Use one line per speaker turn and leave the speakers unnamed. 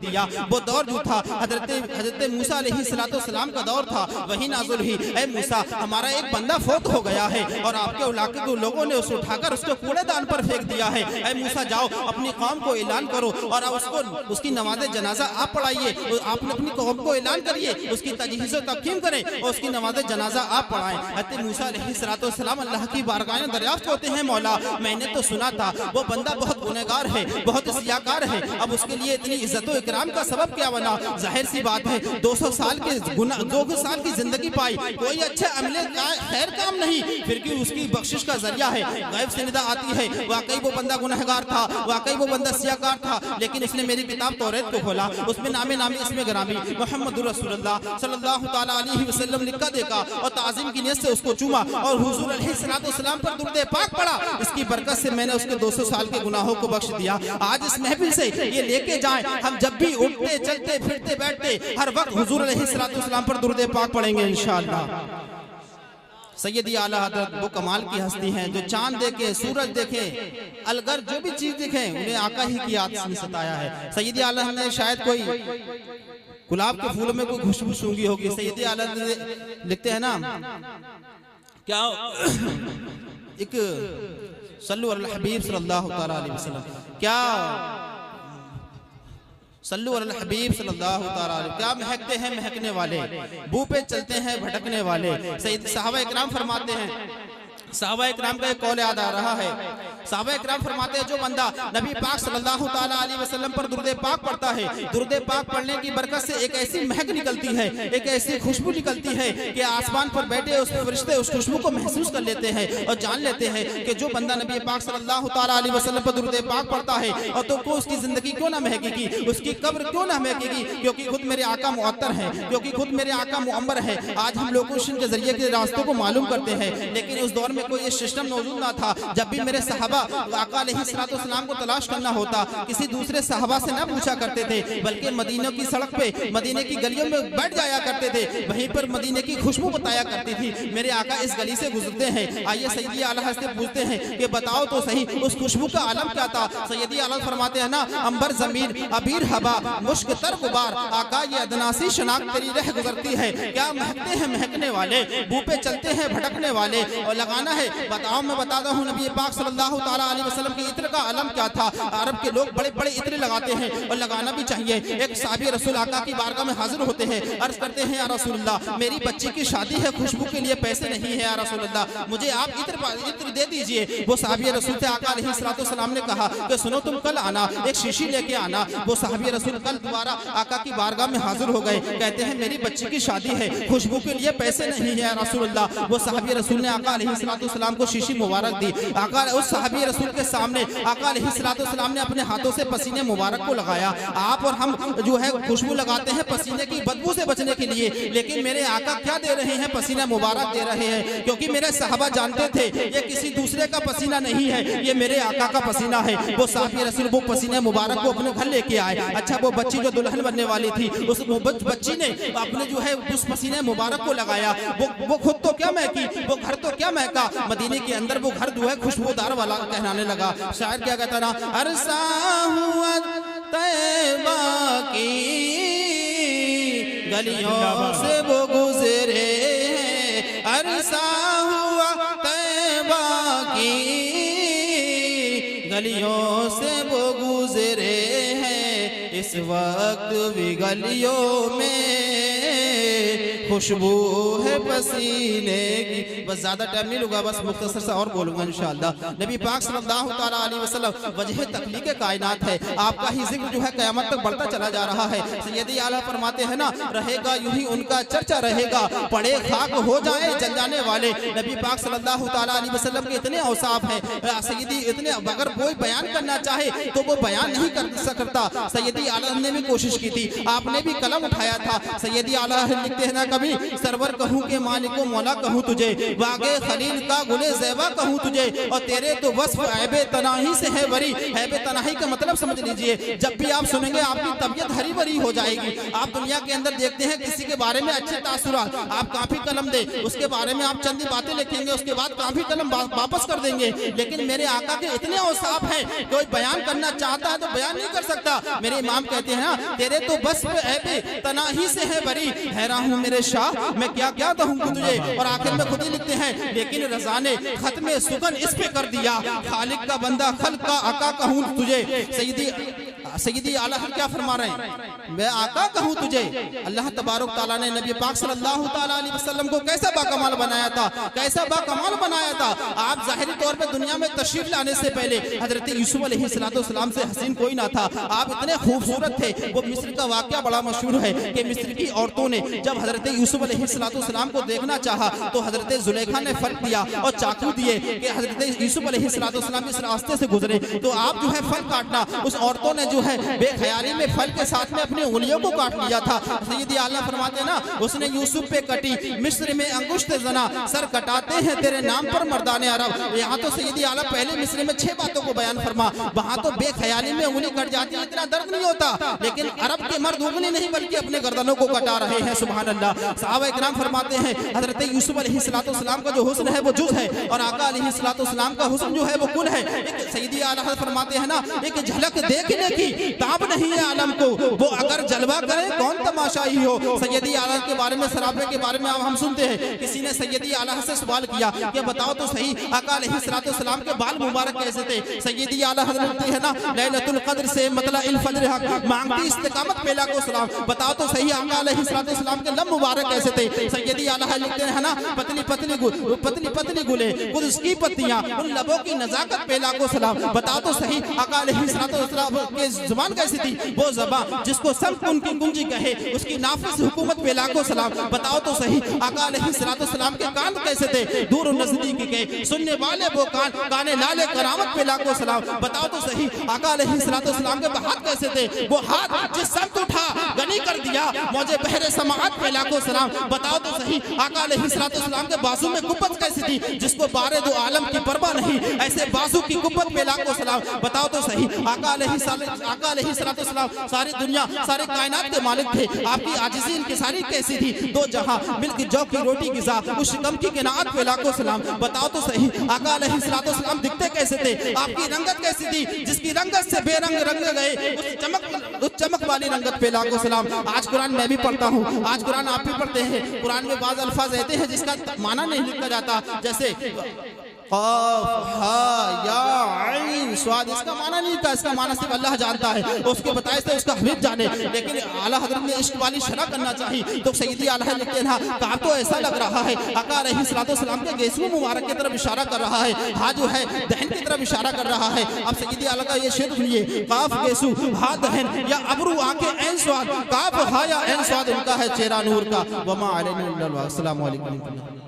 दिया। वो दौर जो था हजरत मूसा अलैहिस्सलाम का दौर था। वही नाज़िल हुई, ऐ मूसा हमारा एक बंदा फौत हो गया है और आपके इलाके के लोगों ने उसे उठाकर उसके कूड़ेदान पर फेंक दिया है। ऐ मूसा जाओ अपनी कौम को ऐलान करो और उसकी नमाज जनाजा आप पढ़ाइए। आपने अपनी कौम को ऐलान करिए, उसकी तजहीज़ तक़सीम करें और उसकी नमाज जनाजा आप पढ़ाएं। हज़रत मूसा अलैहिस्सलाम अल्लाह की बारगाह में दरियाफ्त होते हैं, मौला मैंने तो सुना था वो बंदा बहुत गुनहगार है, बहुत सियाकार है, अब उसके लिए इतनी इज्जत और इकराम का सबब क्या बना? जाहिर सी बात है 200 साल की जिंदगी पाई, कोई अच्छे अमले खैर काम नहीं, फिर भी उसकी बख्शिश का जरिया है। गैब से निदा आती है वाकई वो बंदा गुनहगार था, वाकई वो बंदा सियाकार था, लेकिन उसने मेरी किताब तौरात को खोला, उसमें नामे इसमें ग्रामी मोहम्मद रसूलुल्लाह सल्लल्लाहु ताला अलैहि वसल्लम लिखा देखा और ताज़ीम की नियत से उसको चूमा और हुजूर अलैहिस्सलाम पर दुरूद पाक पढ़ा। इसकी बरकत से मैंने उसके 200 साल के गुनाहों को बख्श दिया। आज इस महफिल से ये लेके जाएं, हम जब भी उठते चलते फिरते बैठते हर वक्त हुजूर अलैहिस्सलाम पर दुरूद पाक पढ़ेंगे इंशाअल्लाह। सैयदी आला हज़रत वो कमाल की हस्ती हैं जो चांद देखे, सूरज देखे, अलगर जो भी चीज देखे उन्हें आका ही की याद से सताया है। सैयदी आला ने शायद कोई गुलाब के फूलों में कोई खुशबू सूंघी होगी। सैयदी आला लिखते हैं ना क्या एक सल्लु अला हबीब सल्लल्लाहु तआला अलैहि वसल्लम, क्या सल्लु अला हबीब सल्लल्लाहु तआला अलैहि, क्या महकते हैं महकने वाले, बू पे चलते हैं भटकने वाले। सैयद सहाबा इकराम फरमाते हैं, सहाबा इकराम का एक कौल याद आ रहा है, सहाबा इकराम फरमाते हैं जो बंदा नबी पाक सल्लल्लाहु ताला अलैहि वसल्लम पर दुरूद पाक पढ़ता है, दुरूद पाक पढ़ने की बरकत से एक ऐसी महक निकलती है, एक ऐसी खुशबू निकलती है कि आसमान पर बैठे उस फरिश्ते उस खुशबू को महसूस कर लेते हैं और जान लेते हैं कि जो बंदा नबी पाक सल्लल्लाहु ताला अलैहि वसल्लम पर दुरूद पाक पढ़ता है और तो को उसकी जिंदगी क्यों ना महकेगी, उसकी कब्र क्यों ना महकेगी, क्योंकि खुद मेरे आका मुअत्तर है, क्योंकि खुद मेरे आका मुअम्बर है। आज हम लोकेशन के जरिए के रास्ते को मालूम करते हैं, लेकिन उस दौर में कोई ये सिस्टम मौजूद ना था। जब भी मेरे सहाबा आका अलैहिस्सलाम को तलाश करना होता किसी दूसरे सहाबा से ना पूछा करते थे, बल्कि मदीना की सड़क पे मदीने की गलियों में बैठ जाया करते थे, वहीं पर मदीने की खुशबू बताया करती थी मेरे आका इस गली से गुजरते हैं, आइए सैयदी आला हज़रत से पूछते हैं कि बताओ तो सही उस खुशबू का आलम क्या था। सैयदी आला फरमाते हैं ना अंबर जमीन अबीर हवा मुश्क तर गुबार, आका ये अदनासी शनाख्त तेरी रह गुजरती है, क्या महकते हैं महकने वाले, बू पे चलते हैं भटकने वाले। और लगाना है बताओ, मैं बताता हूँ नबी पाक सल्लल्लाहु ताला अलैहि वसल्लम के इत्र का आलम क्या था। अरब के लोग बड़े बड़े इत्र लगाते हैं और लगाना भी चाहिए। एक साहबी रसूल आका की बारगाह में हाजिर होते हैं, अर्ज करते हैं या रसूलल्लाह मेरी बच्ची की शादी है, खुशबू के लिए पैसे नहीं है या रसूलल्लाह, मुझे आप इत्र दे दीजिए। वो साहबी रसूल से आका अलैहिस्सलाम ने कहा कि सुनो तुम कल आना, एक शीशी लेके आना। वो साहबी रसूल कल दोबारा आका की बारगाह में हाजिर हो गए, कहते हैं मेरी बच्ची की शादी है, खुशबू के लिए पैसे नहीं है या रसूलल्लाह। वो साहबी रसूल ने आका अलैहिस्सलाम को शीशी मुबारक दी। आका उस साहबी रसूल के सामने आका अलैहिस्सलाम ने अपने हाथों से पसीने मुबारक को लगाया। आप और हम जो है खुशबू लगाते हैं पसीने की बदबू से बचने के लिए, लेकिन मेरे आका क्या दे रहे हैं, पसीना मुबारक दे रहे हैं, क्योंकि मेरे सहाबा जानते थे ये किसी दूसरे का पसीना नहीं है, ये मेरे आका का पसीना है। वो साहबी रसूल वो पसीने मुबारक को अपने घर लेके आए। अच्छा वो बच्ची जो दुल्हन बनने वाली थी उस बच्ची ने अपने जो है उस पसीने मुबारक को लगाया। वो खुद तो क्या महकी, वो घर तो क्या महका, मदीने के अंदर वो घर जो है खुशबूदार वाला कहलाने लगा। शायर क्या कहता ना, अरसा हुआ तैबा की गलियों से वो गुजरे, अरसा हुआ तैबा की गलियों से वो गुजरे हैं, इस वक्त भी गलियों में खुशबू है पसीने की। बस ज्यादा टाइम नहीं लूंगा, बस मुख्तसर सा और बोलूंगा इंशाअल्लाह। नबी पाक सल्लल्लाहु ताला अलैहि वसल्लम वजह तख्लीक कायनात है, आपका ही जिक्र जो है क़यामत तक बढ़ता चला जा रहा है। सैयदी आला फरमाते हैं ना रहेगा यूं ही उनका चर्चा रहेगा, पड़े खाक हो जाए जल जाने वाले। नबी पाक सल्लल्लाहु ताला अलैहि वसल्लम के इतने औसाफ हैं, सैयदी इतने अगर कोई बयान करना चाहे तो वो बयान नहीं कर सकता। सैयदी आला ने भी कोशिश की थी, आपने भी कलम उठाया था। सैयदी आला लिखते हैं ना कभी नबी सरवर कहूँ के मालिको मौला कहूँ तुझे, बागे खलील का गुले ज़ैबा कहूँ तुझे, और तेरे तो वस्फ ऐबे तनाही से है बरी। ऐबे तनाही का मतलब समझ लीजिए, जब भी आप सुनेंगे आपकी तबीयत हरी भरी हो जाएगी। आप दुनिया के अंदर देखते हैं किसी के बारे में अच्छे तासुरात, आप काफी कलम दे, उसके बारे में आप चंद बातें लिखेंगे, उसके बाद काफी कलम वापस कर देंगे, लेकिन मेरे आका के इतने औसाफ हैं, कोई बयान करना चाहता है तो बयान नहीं कर सकता। मेरे इमाम कहते हैं ना, तेरे तो बस ऐबे तनाही से है बरी, हैरान हूँ मेरे शाह मैं क्या क्या कहूँगा तुझे। और आखिर में खुद ही लिखते हैं, लेकिन रज़ा ने खत्मे सुगन इस पे कर दिया, खालिक का बंदा खल्क का आका कहूँ तुझे। सैयदी आला क्या फरमा रहे हैं, मैं आका कहूँ तुझे। अल्लाह तबारक ताला ने नबी पाक सल्लल्लाहु ताला अलैहि वसल्लम को कैसा बाकमाल बनाया था, कैसा बाकमाल बनाया था। आप जाहिरी तौर पे दुनिया में तशरीफ लाने से पहले हजरत यूसुफ अलैहिस्सलाम से हसीन कोई ना था, आप इतने खूबसूरत थे। वो मिस्र का वाकया बड़ा मशहूर है कि मिस्र की औरतों ने जब हजरत यूसुफ अलैहिस्सलाम को देखना चाहा तो हजरत जुलेखा ने फल दिया और चाकू दिए कि हजरत यूसुफ अलैहिस्सलाम इस रास्ते से गुजरे तो आप जो है फल काटना। उस औरतों ने जो है बेख्याली में फल के साथ में अपनी उंगलियों को काट लिया था। सैयदी आला फरमाते ना, उसने यूसुफ पे कटी मिस्र में अंगुश्त जना, सर कटाते हैं तेरे नाम पर मर्दाने अरब। यहाँ तो सैयदी आला पहले मिस्र में 6 बातों को बयान फरमा, वहाँ तो बेख्याली में उंगली कट जाती है, इतना दर्द नहीं होता, लेकिन अरब के मर्द उंगली नहीं बल्कि अपने गर्दनों को कटा रहे हैं। सुभान अल्लाह। सहाबा इकराम फरमाते हैं हजरत यूसुफ अलैहिस्सलाम का जो हुस्न है वो जुज़ है और आका अलैहिस्सलाम का हुस्न जो है वो कुल है। एक सैयदी आला फरमाते हैं ना, एक झलक देखने की ताब नहीं है आलम को, वो अगर जलवा करे कौन तमाशाई हो। सैयदी आला के बारे में, सराबे के बारे में हम सुनते हैं, किसी ने सैयदी आला से सवाल किया कि बताओ तो सही आका अलैहिस्सलाम के बाल मुबारक कैसे थे। सैयदी आला हजरत है ना, लैलतुल क़द्र से मतलइल फज्र हक मांगती इस्तिकामत पेला को सलाम, बताओ तो सही आका अलैहिस्सलाम के लब मुबारक कैसे थे। सैयदी आला लिखते हैं ना, पतली पतली गुले खुद उसकी पत्तियां, उन लबों की नजाकत पेला को सलाम, बताओ तो सही आका अलैहिस्सलाम के जुबान कैसी थी, वो ज़बान जिसको सब उनकी कुंजी कहे, उसकी नाफिस हुकूमत पे लाखों सलाम, बताओ तो सही आका अलैहिस्सलाम के कान कैसे थे, दूर नजदीक के सुनने वाले वो कान, काने लाले करामत पे लाखों सलाम, बताओ तो सही आका अलैहिस्सलाम के हाथ कैसे थे, वो हाथ जिस सब उठा गनी कर दिया मौजे बहरे समाअत पे लाखों सलाम, बताओ तो सही आका अलैहिस्सलाम के बाजू में कुब्बत कैसी थी, जिसको बारे दो आलम की परवाह नहीं, ऐसे बाजू की कुब्बत पे लाखों सलाम, बताओ तो सही आका अलैहिस्सलाम सारी दुनिया सारे कायनात के मालिक थे, आपकी आजिज़ी इंकिसारी कैसी थी, दो जहां मिलकर जौ की रोटी गिज़ा, उस शिकम की किनात पे लाखों सलाम, बताओ तो सही आका अलैहिस्सलाम दिखते कैसे थे, आपकी रंगत कैसी थी, जिसकी रंगत से बेरंग रंग गए उस चमक वाली रंगत पे लाखों सलाम। आज कुरान मैं भी पढ़ता हूँ, आज कुरान आप भी पढ़ते हैं, कुरान में बाज़ अल्फाज रहते हैं जिसका माना नहीं लिखा जाता, जैसे क़ाफ हा या ऐन स्वाद, इसका माना नहीं था, इसका माना सिर्फ अल्लाह जानता है, उसके बताए से उसका हबीब जाने, लेकिन आला हज़रत ने इश्क वाली शरह करना चाहिए तो सैयदी आला लिखते हैं कहा तो ऐसा लग रहा है आका अलैहिस्सलाम के गेसू मुबारक की तरफ इशारा कर रहा है, हा जो है दहन की तरफ इशारा कर रहा है। अब सैयदी आला का ये शेर सुनिए, काफ गेसू हा दहन या अबरू आंखें ऐन स्वाद, काफ हा या ऐन स्वाद, इनका है चेहरा नूर का। वमा अलैना इल्लल बलाग। अस्सलामु अलैकुम।